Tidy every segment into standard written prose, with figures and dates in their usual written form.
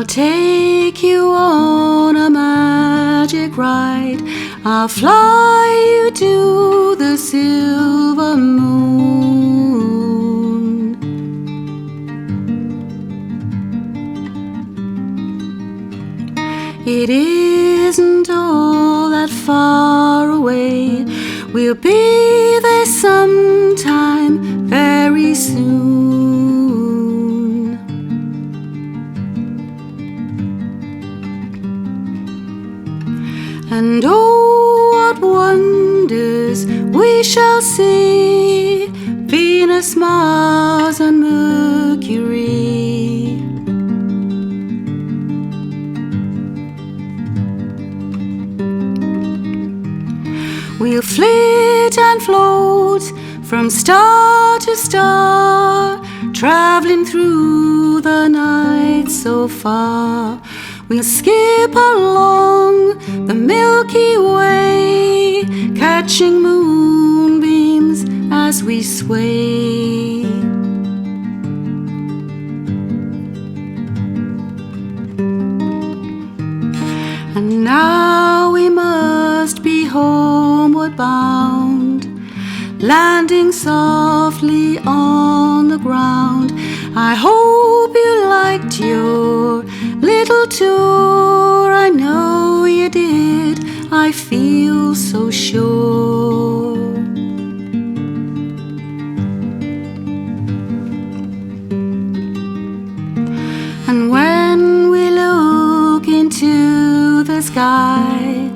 I'll take you on a magic ride. I'll fly you to the silver moon. It isn't all that far away. We'll be there sometime very soon. And oh, what wonders we shall see, Venus, Mars and Mercury. We'll flit and float from star to star, traveling through the night so far. We'll skip along the Milky Way, catching moonbeams as we sway. And now we must be homeward bound, landing softly on the ground. I hope you liked your little tour. I know you did, I feel so sure. And when we look into the sky,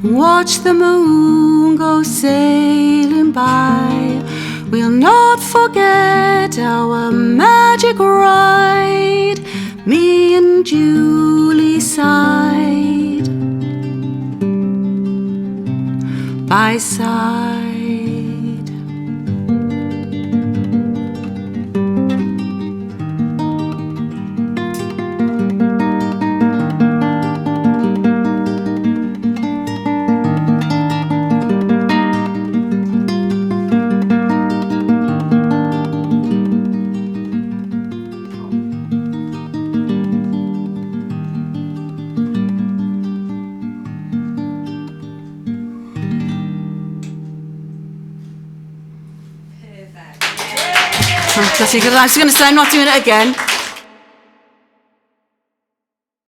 watch the moon go sailing by, we'll not forget our magic ride, me and Julie side by side. Because I'm just going to say I'm not doing it again.